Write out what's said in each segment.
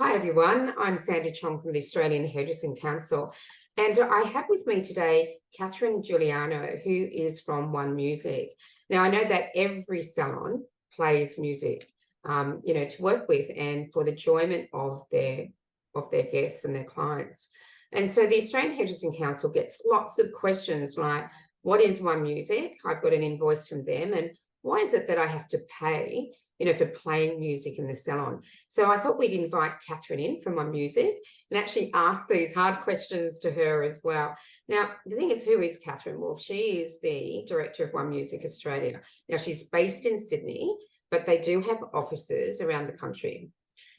Hi everyone, I'm Sandy Chong from the Australian Hairdressing Council, and I have with me today Catherine Guiliani, who is from OneMusic. Now I know that every salon plays music, to work with and for the enjoyment of their guests and their clients. And so the Australian Hairdressing Council gets lots of questions like, what is OneMusic? I've got an invoice from them, and why is it that I have to pay for playing music in the salon? So I thought we'd invite Catherine in from OneMusic and actually ask these hard questions to her as well. Now, the thing is, who is Catherine? Well, she is the director of OneMusic Australia. Now, she's based in Sydney, but they do have offices around the country.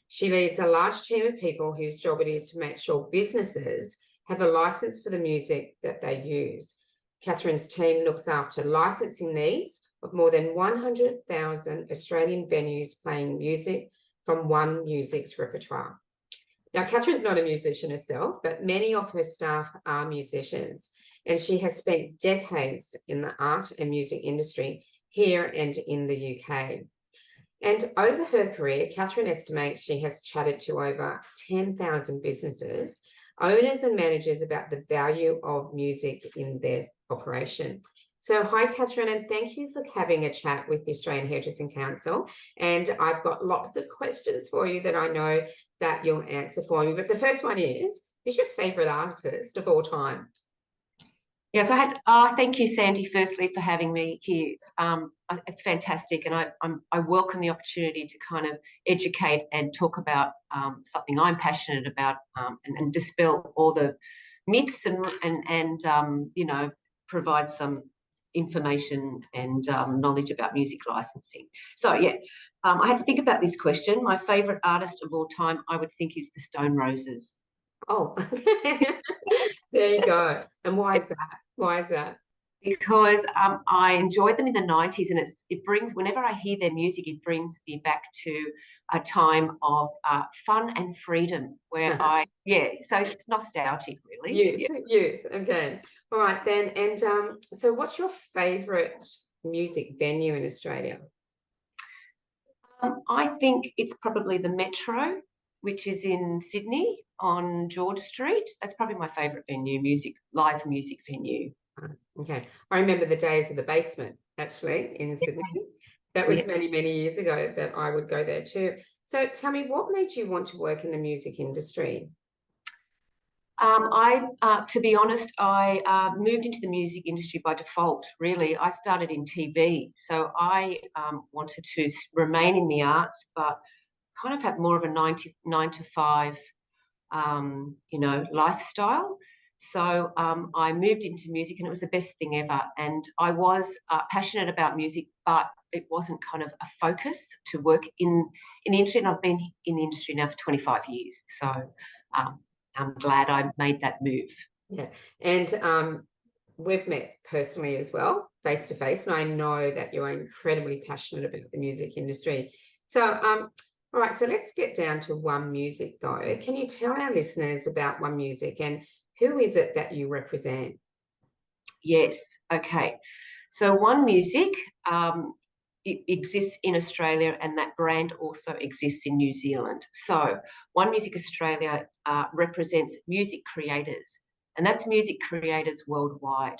She leads a large team of people whose job it is to make sure businesses have a license for the music that they use. Catherine's team looks after licensing needs of more than 100,000 Australian venues playing music from OneMusic's repertoire. Now, Catherine's not a musician herself, but many of her staff are musicians, and she has spent decades in the art and music industry here and in the UK. And over her career, Catherine estimates she has chatted to over 10,000 businesses, owners and managers about the value of music in their operation. So hi, Catherine, and thank you for having a chat with the Australian Hairdressing Council. And I've got lots of questions for you that I know that you'll answer for me. But the first one is, who's your favourite artist of all time? Yes, thank you, Sandy, firstly, for having me here. It's fantastic, and I welcome the opportunity to kind of educate and talk about something I'm passionate about, and dispel all the myths and provide some information and knowledge about music licensing. So yeah, I had to think about this question. My favourite artist of all time, I would think, is the Stone Roses. Oh, there you go. And why is that? Why is that? Because I enjoyed them in the 90s, and it brings, whenever I hear their music, it brings me back to a time of fun and freedom where so it's nostalgic, really. Youth. Okay. All right then. And so what's your favourite music venue in Australia? I think it's probably the Metro, which is in Sydney on George Street. That's probably my favourite venue, live music venue. Okay. I remember the days of the basement, actually, in Sydney. That was many, many years ago that I would go there too. So tell me, what made you want to work in the music industry? To be honest, I moved into the music industry by default, really. I started in TV, so I wanted to remain in the arts, but kind of have more of a 9 to 5, lifestyle. So I moved into music, and it was the best thing ever. And I was passionate about music, but it wasn't kind of a focus to work in the industry. And I've been in the industry now for 25 years. So I'm glad I made that move. Yeah. And we've met personally as well, face to face. And I know that you're incredibly passionate about the music industry. So, all right, so let's get down to OneMusic though. Can you tell our listeners about OneMusic and who is it that you represent? Yes. Okay. So OneMusic, it exists in Australia, and that brand also exists in New Zealand. So OneMusic Australia represents music creators, and that's music creators worldwide.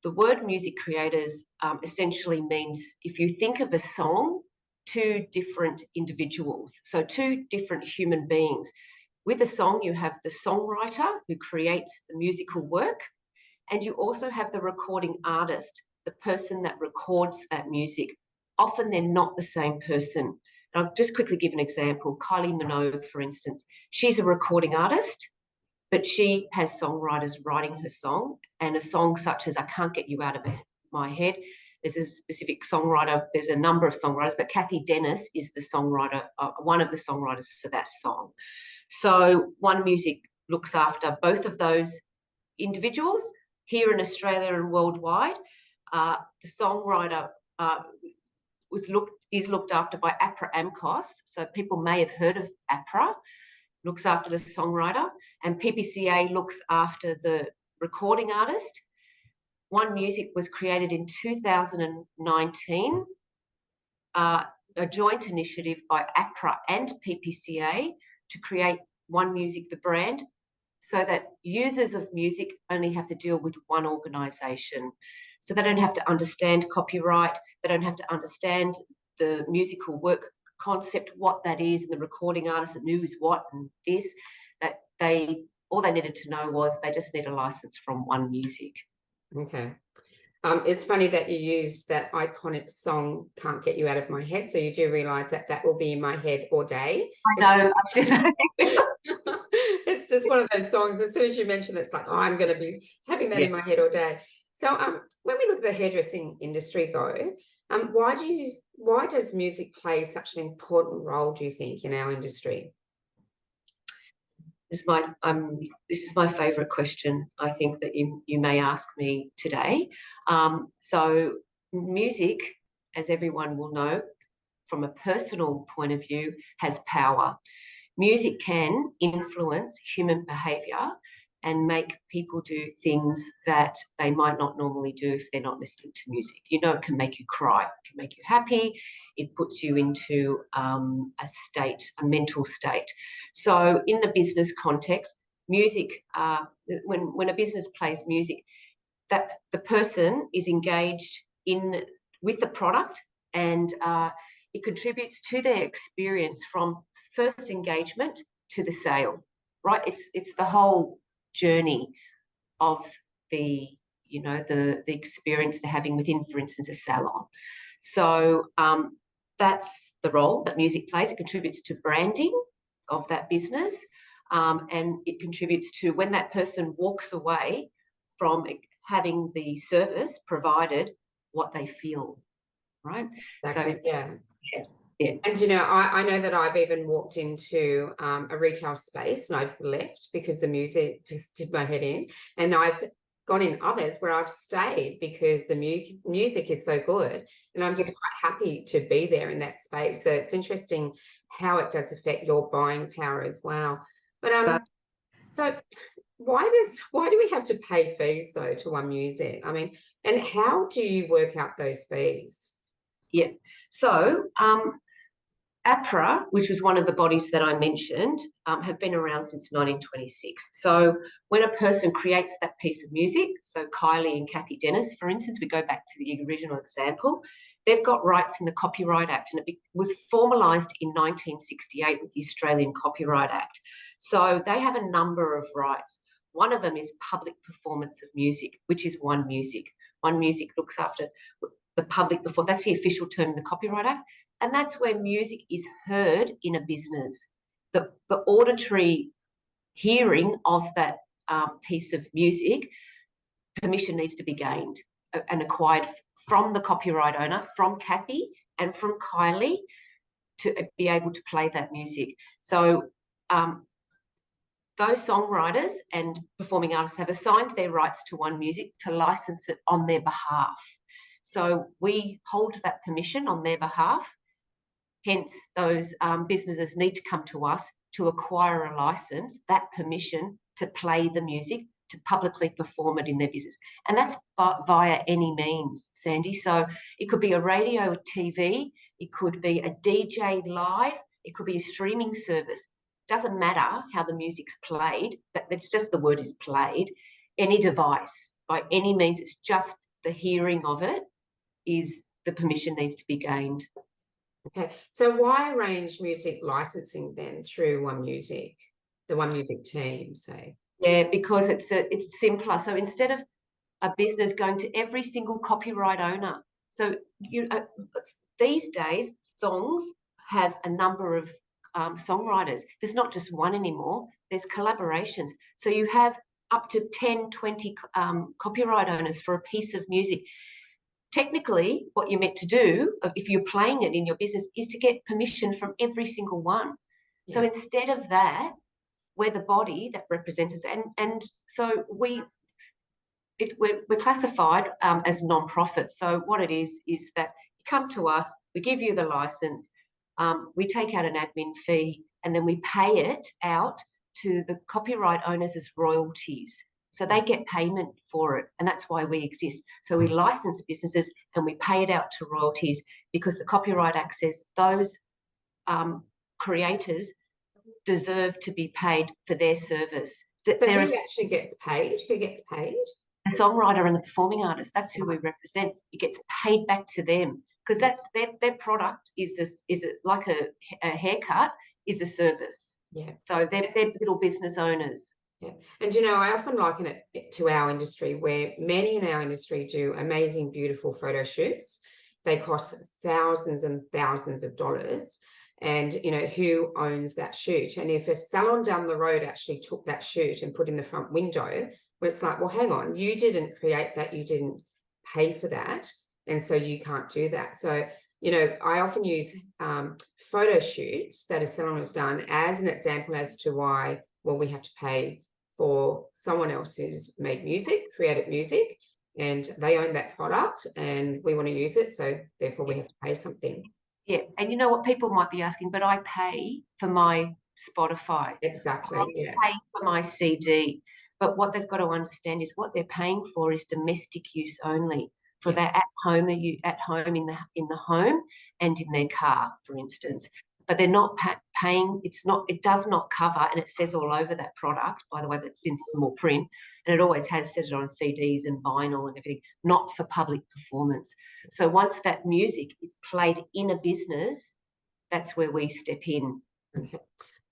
The word music creators essentially means, if you think of a song, two different individuals, so two different human beings. With a song, you have the songwriter who creates the musical work, and you also have the recording artist, the person that records that music. Often they're not the same person. And I'll just quickly give an example. Kylie Minogue, for instance, she's a recording artist, but she has songwriters writing her song, and a song such as I Can't Get You Out of My Head, there's a specific songwriter, there's a number of songwriters, but Kathy Dennis is the songwriter, one of the songwriters for that song. So OneMusic looks after both of those individuals here in Australia and worldwide. The songwriter is looked after by APRA AMCOS, so people may have heard of APRA, looks after the songwriter, and PPCA looks after the recording artist. OneMusic was created in 2019, a joint initiative by APRA and PPCA to create OneMusic, the brand, so that users of music only have to deal with one organisation. So they don't have to understand copyright, they don't have to understand the musical work concept, what that is, and the recording artist and who is what and this. That all they needed to know was they just need a license from OneMusic. Okay. It's funny that you used that iconic song, Can't Get You Out of My Head. So you do realise that that will be in my head all day. I know, I did. It's just one of those songs. As soon as you mention it, it's like, oh, I'm going to be having that in my head all day. So when we look at the hairdressing industry, though, why does music play such an important role, do you think, in our industry? This is my favourite question, I think, that you may ask me today. So music, as everyone will know, from a personal point of view, has power. Music can influence human behaviour and make people do things that they might not normally do if they're not listening to music. You know, it can make you cry, it can make you happy, it puts you into a mental state. So in the business context, music, when a business plays music, that the person is engaged with the product, and it contributes to their experience from first engagement to the sale, right? It's the whole journey of the experience they're having within, for instance, a salon. So that's the role that music plays. It contributes to branding of that business, and it contributes to when that person walks away from having the service provided, what they feel, right? Exactly. So yeah. Yeah. And, you know, I know that I've even walked into a retail space and I've left because the music just did my head in. And I've gone in others where I've stayed because the music is so good. And I'm just quite happy to be there in that space. So it's interesting how it does affect your buying power as well. But so why do we have to pay fees, though, to OneMusic? I mean, and how do you work out those fees? Yeah. So APRA, which was one of the bodies that I mentioned, have been around since 1926. So when a person creates that piece of music, so Kylie and Kathy Dennis, for instance, we go back to the original example, they've got rights in the Copyright Act, and it was formalised in 1968 with the Australian Copyright Act. So they have a number of rights. One of them is public performance of music, which is OneMusic. OneMusic looks after the public performance. That's the official term in the Copyright Act. And that's where music is heard in a business. The auditory hearing of that piece of music, permission needs to be gained and acquired from the copyright owner, from Kathy and from Kylie, to be able to play that music. So those songwriters and performing artists have assigned their rights to OneMusic to license it on their behalf. So we hold that permission on their behalf. Hence, those businesses need to come to us to acquire a license, that permission to play the music, to publicly perform it in their business. And that's via any means, Sandy. So it could be a radio or TV, it could be a DJ live, it could be a streaming service. Doesn't matter how the music's played, that's just the word is played. Any device, by any means, it's just the hearing of it, is the permission needs to be gained. Okay, so why arrange music licensing then through OneMusic, the OneMusic team, say? Yeah, because it's simpler. So instead of a business going to every single copyright owner, so these days songs have a number of songwriters. There's not just one anymore. There's collaborations. So you have up to 10, 20 copyright owners for a piece of music. Technically, what you're meant to do, if you're playing it in your business, is to get permission from every single one. Yeah. So instead of that, we're the body that represents us. And so we're classified as non-profit. So what it is that you come to us, we give you the license, we take out an admin fee, and then we pay it out to the copyright owners as royalties. So they get payment for it, and that's why we exist. So we license businesses and we pay it out to royalties, because the Copyright Act says those creators deserve to be paid for their service. So who actually gets paid? Who gets paid? The songwriter and the performing artist. That's who we represent. It gets paid back to them because that's their product is like a haircut is a service. Yeah. So they're little business owners. Yeah. And, you know, I often liken it to our industry, where many in our industry do amazing, beautiful photo shoots. They cost thousands and thousands of dollars. And, you know, who owns that shoot? And if a salon down the road actually took that shoot and put in the front window, well, it's like, well, hang on, you didn't create that, you didn't pay for that, and so you can't do that. So, you know, I often use photo shoots that a salon has done as an example as to why, well, we have to pay for someone else who's made music, created music, and they own that product and we want to use it, so therefore we have to pay something. Yeah, and you know what, people might be asking, but I pay for my Spotify. Exactly. I pay for my CD. But what they've got to understand is what they're paying for is domestic use only, for their at home in the home and in their car, for instance. But they're not paying. It does not cover, and it says all over that product, by the way, but it's in small print, and it always has said it on CDs and vinyl and everything, not for public performance. So once that music is played in a business, that's where we step in. Okay.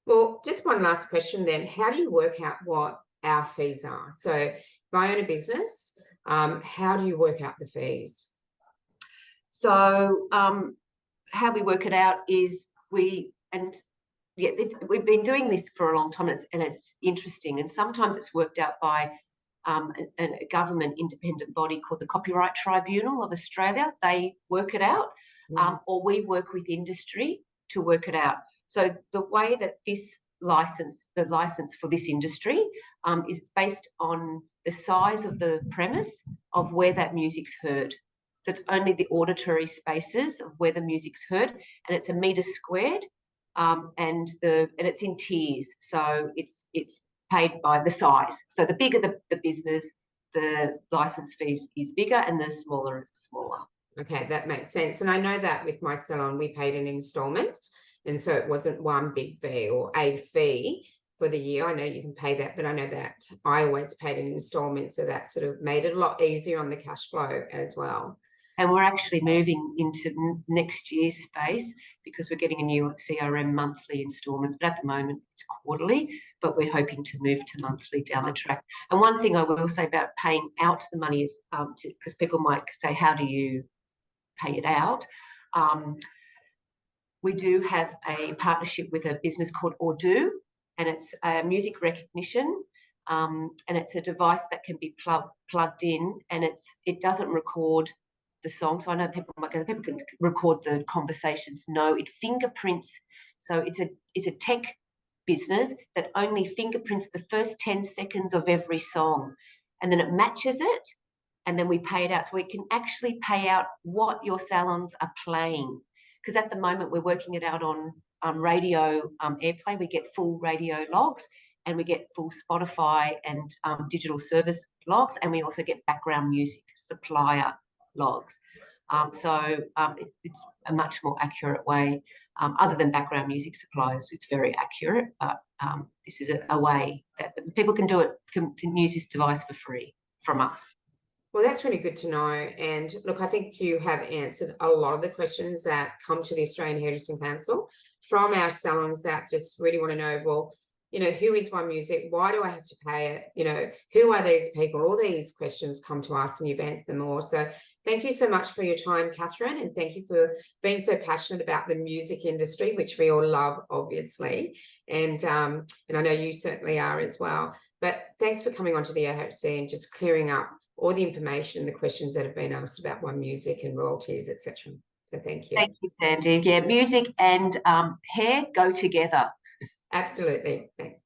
Well, just one last question then. How do you work out what our fees are? So if I own a business, how do you work out the fees? So how we work it out is we've been doing this for a long time, and it's interesting, and sometimes it's worked out by a government independent body called the Copyright Tribunal of Australia. They work it out, or we work with industry to work it out. So the way that the license for this industry is based on the size of the premise of where that music's heard. So it's only the auditory spaces of where the music's heard, and it's a metre squared, and it's in tiers. So it's paid by the size. So the bigger the business, the license fees is bigger, and the smaller it's smaller. Okay, that makes sense. And I know that with my salon, we paid in instalments. And so it wasn't one big fee or a fee for the year. I know you can pay that, but I know that I always paid in installments. So that sort of made it a lot easier on the cash flow as well. And we're actually moving into next year's space because we're getting a new CRM monthly instalments. But at the moment, it's quarterly, but we're hoping to move to monthly down the track. And one thing I will say about paying out the money is, because people might say, how do you pay it out? We do have a partnership with a business called Ordo, and it's a music recognition, and it's a device that can be plugged in, and it doesn't record the song. So I know people can record the conversations. No, it fingerprints. So it's a tech business that only fingerprints the first 10 seconds of every song, and then it matches it, and then we pay it out. So we can actually pay out what your salons are playing. Because at the moment we're working it out on radio airplay. We get full radio logs, and we get full Spotify and digital service logs, and we also get background music supplier logs. So it's a much more accurate way. Other than background music suppliers, it's very accurate, but this is a way that people can use this device for free from us. Well, that's really good to know. And look, I think you have answered a lot of the questions that come to the Australian Hairdressing Council from our salons that just really want to know, well, you know, who is OneMusic? Why do I have to pay it? You know, who are these people? All these questions come to us, and you've answered them all. So thank you so much for your time, Catherine, and thank you for being so passionate about the music industry, which we all love, obviously. And I know you certainly are as well. But thanks for coming onto the AHC and just clearing up all the information, the questions that have been asked about OneMusic and royalties, etc. So thank you. Thank you, Sandy. Yeah, music and hair go together. Absolutely. Thanks.